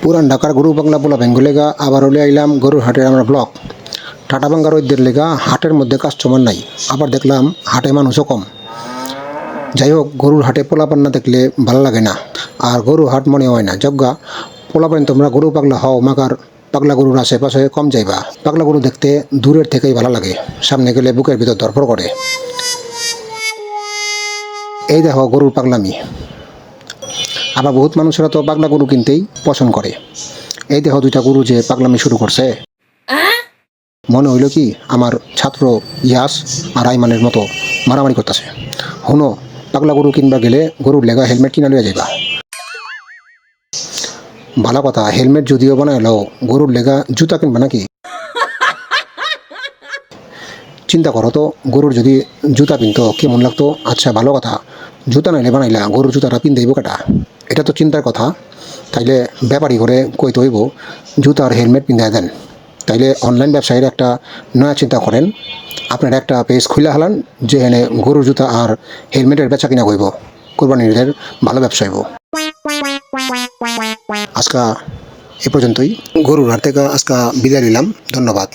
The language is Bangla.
পুরান ঢাকার গরু বাংলা পোলা বেঙ্গলেগা আবার হলে আইলাম গরুর হাটের আমরা ব্লক টাটাবাঙ্গা রোদের লেগা হাটের মধ্যে কাস্টমার নাই, আবার দেখলাম হাটে মানুষও কম। যাই হোক, গরুর হাটে পোলাপান না দেখলে ভালো লাগে না, আর গরু হাট মনে হয় না যজ্ঞা পোলাপান। তোমরা গরু পাগলা হও, মাকার পাগলা গরুর আশেপাশে কম যাইবা। পাগলা গরু দেখতে দূরের থেকেই ভালো লাগে, সামনে গেলে বুকের ভিতর ধরফর করে। এই দেখো গরুর পাগলামি। আবার বহুত মানুষেরা তো পাগলা গরু কিনতেই পছন্দ করে। এই দেখো দুইটা গরু যে পাগলামি শুরু করছে। মনে হইল কি আমার ছাত্র ইয়াস আর আইমানের মতো মারামারি করতেছে। হুনো, পাগলা গরু কিনবা গেলে গরুর লেগা হেলমেট কিনা লইয়া যাইবা। ভালো কথা, হেলমেট যদিও বানাই লও, গরুর লেগা জুতা কিনবা নাকি? চিন্তা করো তো, গরুর যদি জুতা পিনতো কেমন লাগতো। আচ্ছা ভালো কথা, জুতা নাইলে বানাইলা, গরুর জুতাটা পিন দেইব কাটা? এটা তো চিন্তার কথা। তাইলে ব্যাপারী করে কইতে হইব জুতা আর হেলমেট পিন্ধাই দেন। তাইলে অনলাইন ব্যবসায়ীর একটা নয়া চিন্তা করেন, আপনার একটা পেজ খুলে হালান যেখানে গরুর জুতা আর হেলমেটের বেচা কিনা হইব। কোরবানিদের ভালো ব্যবসা হইব। আজকা এ পর্যন্তই। গরুর হাট থেকে আজকা বিদায় নিলাম। ধন্যবাদ।